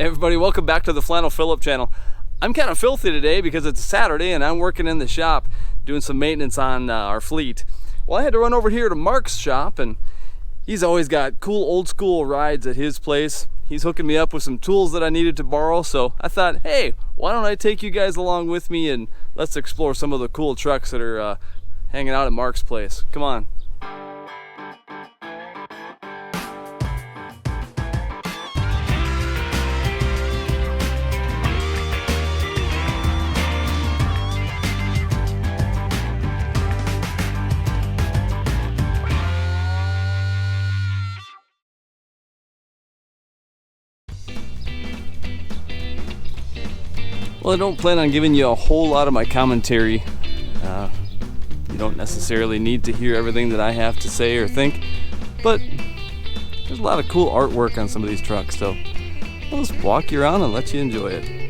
Hey everybody, welcome back to the Flannel Phillip channel. I'm kind of filthy today because it's a Saturday and I'm working in the shop doing some maintenance on our fleet. Well, I had to run over here to Mark's shop, and he's always got cool old school rides at his place. He's hooking me up with some tools that I needed to borrow, so I thought, hey, why don't I take you guys along with me and let's explore some of the cool trucks that are hanging out at Mark's place. Come on. Well, I don't plan on giving you a whole lot of my commentary. You don't necessarily need to hear everything that I have to say or think, but there's a lot of cool artwork on some of these trucks, so I'll just walk you around and let you enjoy it.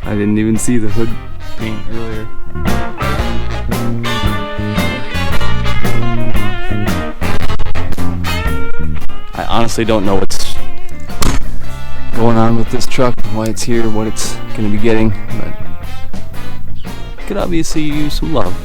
I didn't even see the hood paint earlier. I honestly don't know what's going on with this truck, why it's here, what it's going to be getting, but it could obviously use some love.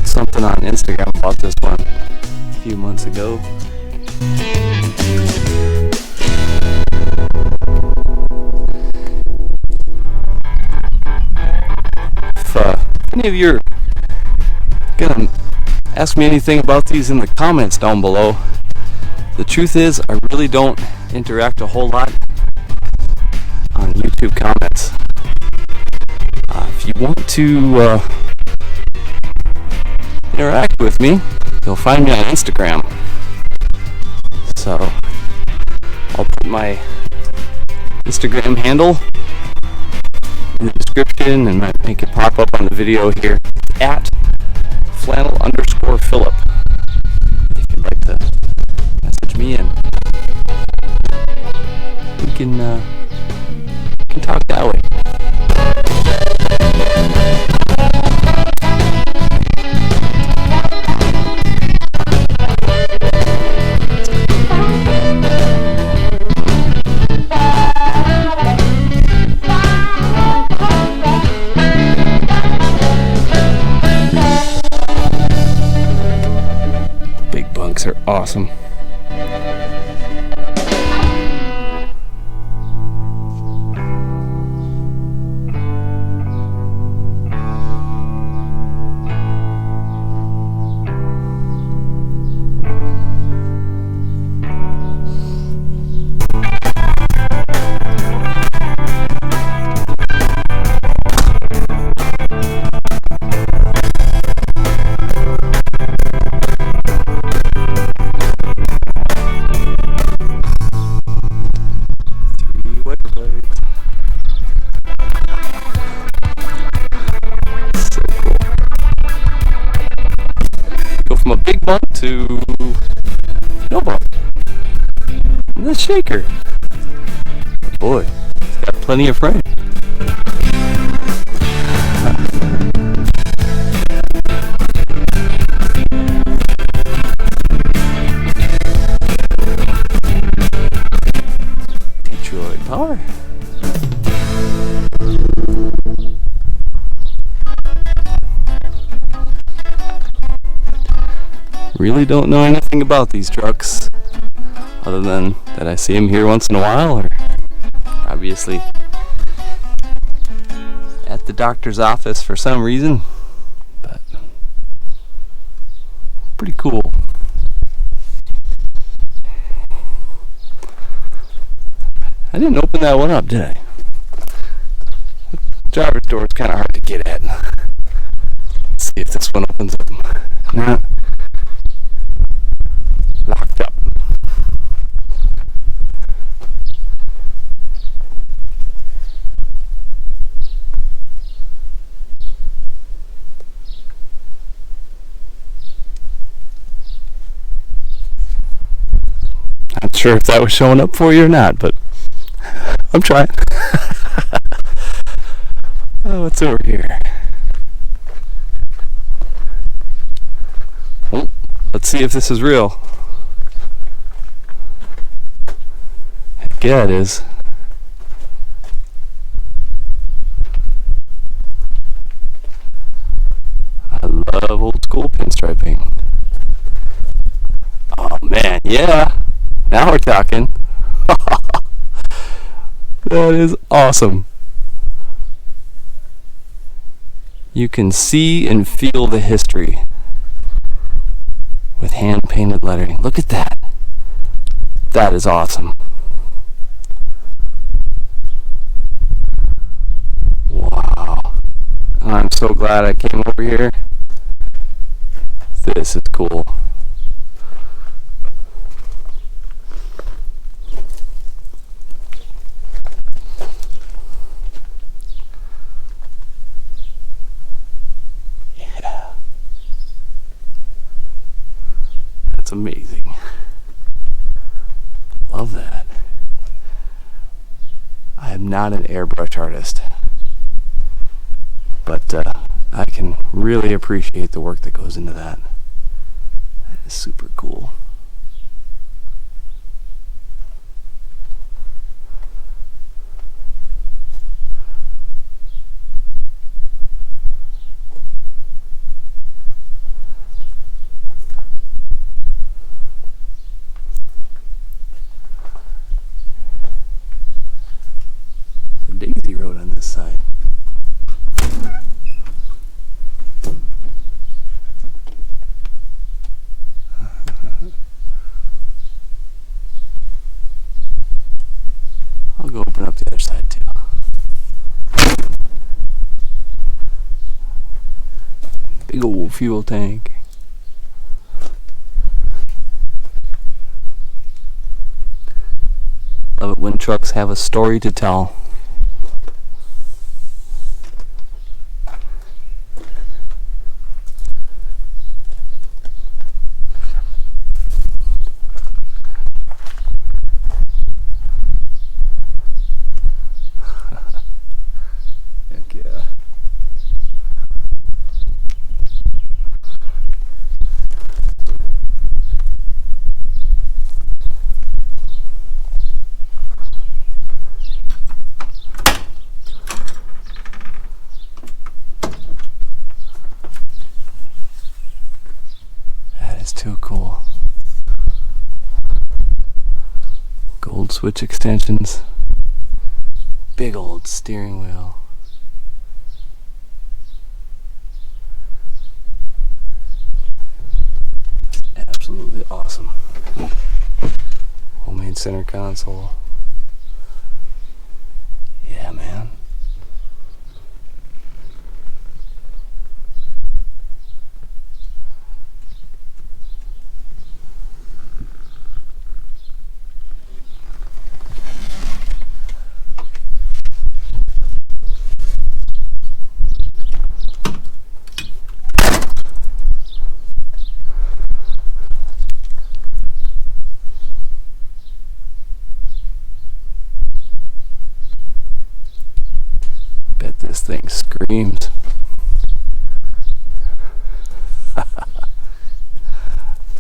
Something on Instagram about this one a few months ago. If any of you are gonna ask me anything about these in the comments down below, the truth is I really don't interact a whole lot on YouTube comments. If you want to interact with me, you'll find me on Instagram. So I'll put my Instagram handle in the description and might make it pop up on the video here at flannel_Phillip. If you'd like to message me and we can talk that way. awesome. Go from a big bump to no bump. And the shaker. Boy, it's got plenty of frame. Detroit power. Really don't know anything about these trucks other than that I see them here once in a while, or obviously at the doctor's office for some reason, but pretty cool. I didn't open that one up, did I? The driver's door is kind of hard to get at. Let's see if this one opens up. Nah. Locked up. Not sure if that was showing up for you or not, but I'm trying. Oh, what's over here? Oh, let's see if this is real. Heck yeah, it is. I love old school pinstriping. Oh man, yeah. Now we're talking. That is awesome. You can see and feel the history with hand-painted lettering. Look at that. That is awesome. Wow. I'm so glad I came over here. This is cool. That's amazing. Love that. I am not an airbrush artist, but I can really appreciate the work that goes into that. That is super cool. Daisy road on this side. I'll go open up the other side too. Big old fuel tank. Love it when trucks have a story to tell. Heck yeah. Gold switch extensions. Big old steering wheel. Absolutely awesome. Homemade center console. Yeah, man. Bet this thing screams.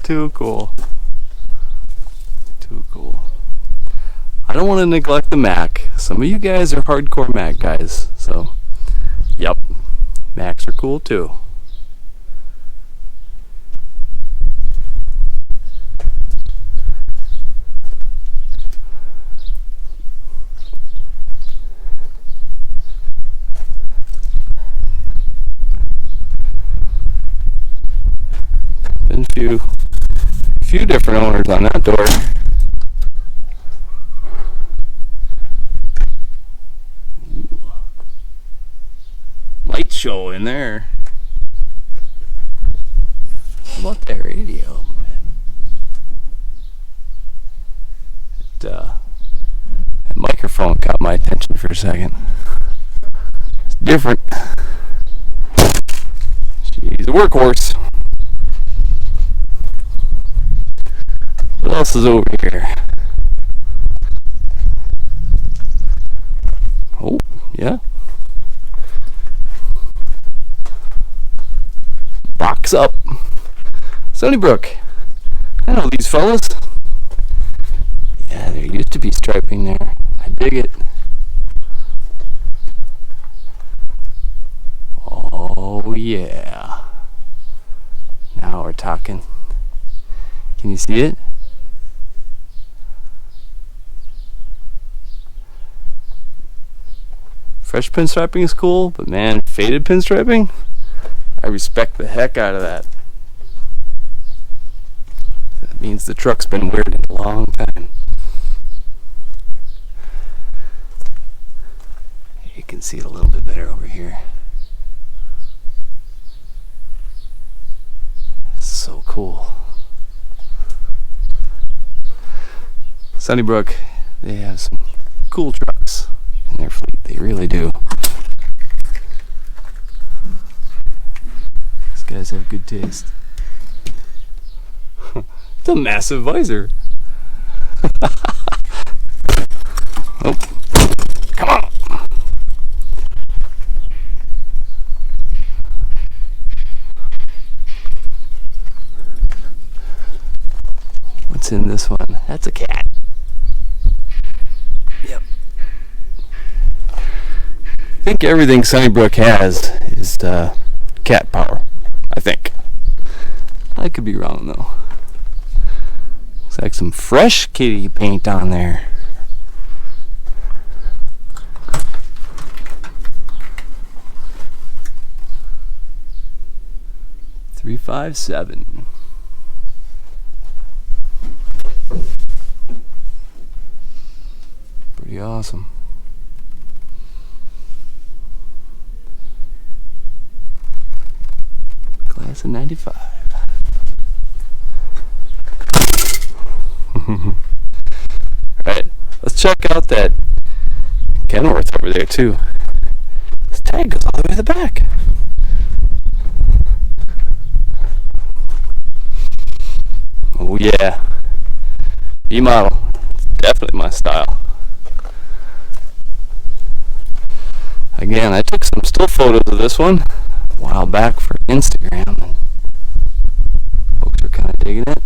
Too cool. Too cool. I don't want to neglect the Mac. Some of you guys are hardcore Mac guys, so yep, Macs are cool too. Been few different owners on that door. Ooh. Light show in there. How about that radio, man? That microphone caught my attention for a second. It's different. She's a workhorse. What else is over here? Oh, yeah. Box up. Sunnybrook. I know these fellas. Yeah, there used to be striping there. I dig it. Oh, yeah. Now we're talking. Can you see it? Fresh pinstriping is cool, but man, faded pinstriping? I respect the heck out of that. That means the truck's been wearing it a long time. You can see it a little bit better over here. So cool. Sunnybrook, they have some cool trucks in their fleet. They really do. These guys have good taste. It's a massive visor. Oh, come on. What's in this one? That's a cat. Yep. I think everything Sunnybrook has is cat power. I think. I could be wrong though. Looks like some fresh kitty paint on there. $357. Pretty awesome. Class of 95. Alright, let's check out that Kenworth over there too. This tag goes all the way to the back. Oh yeah. B model. It's definitely my style. Again, I took some still photos of this one a while back for Instagram, and folks are kind of digging it.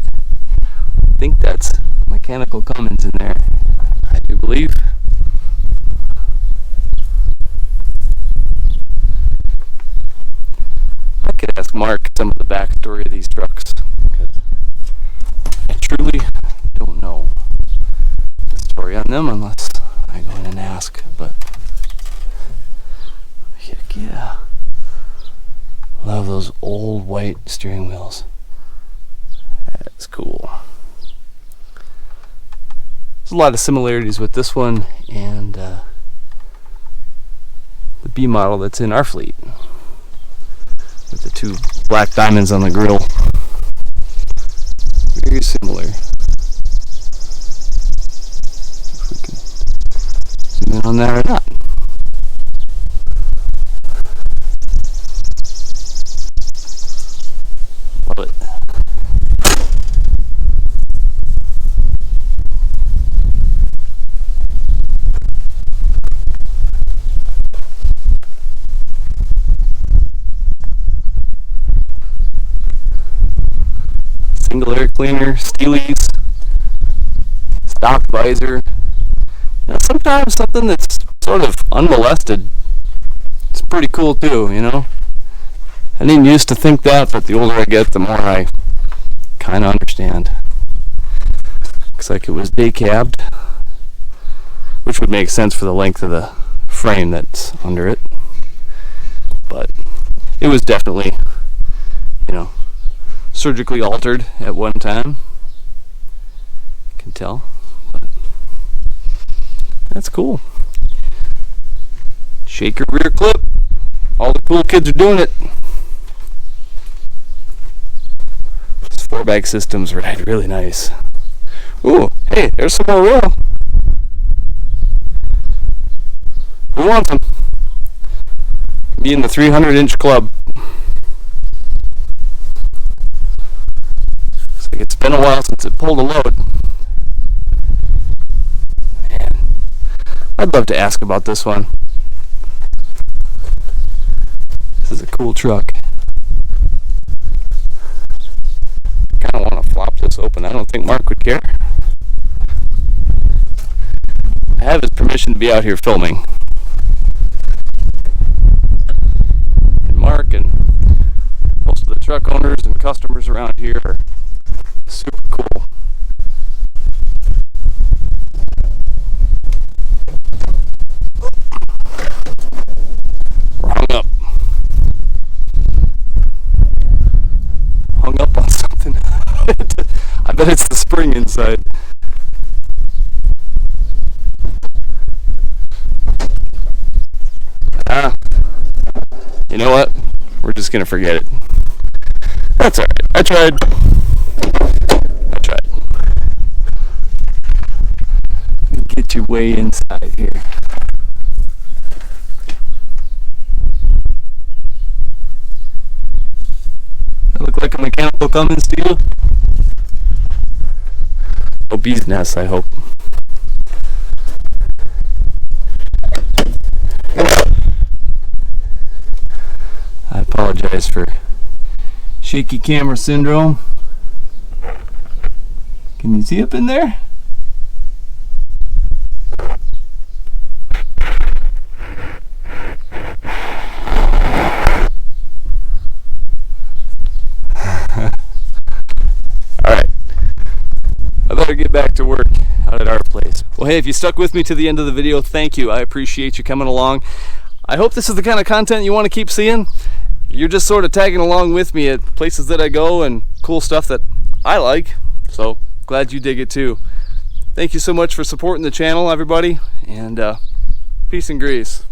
I think that's mechanical Cummins in there, I do believe. I could ask Mark some of the backstory of these trucks, because I truly don't know. This story on them unless I go in and ask, but heck yeah. Love those old white steering wheels. That's cool. There's a lot of similarities with this one and the B model that's in our fleet, with the two black diamonds on the grill. Very similar. If we can zoom in on that or not. Love it. Single air cleaner, Steelies, stock visor. You know, sometimes something that's sort of unmolested, it's pretty cool too, you know. I didn't used to think that, but the older I get, the more I kind of understand. Looks like it was day cabbed, which would make sense for the length of the frame that's under it. But it was definitely, you know, surgically altered at one time. You can tell, but that's cool. Shaker rear clip. All the cool kids are doing it. This 4-bag system's ride really nice. Ooh, hey, there's some more room. Who wants them? Be in the 300-inch club. It's been a while since it pulled a load. Man, I'd love to ask about this one. This is a cool truck. Kind of want to flop this open. I don't think Mark would care. I have his permission to be out here filming. And Mark and most of the truck owners and customers around here are super cool. We're hung up. Hung up on something. I bet it's the spring inside. You know what? We're just gonna forget it. That's alright. I tried. Get you way inside here. That look like a mechanical Cummins to you? Oh, bee's nest, I hope. I apologize for shaky camera syndrome. Can you see up in there? Get back to work out at our place. Well, hey, if you stuck with me to the end of the video, thank you. I appreciate you coming along. I hope this is the kind of content you want to keep seeing. You're just sort of tagging along with me at places that I go and cool stuff that I like. So glad you dig it too. Thank you so much for supporting the channel, everybody, and peace and grease.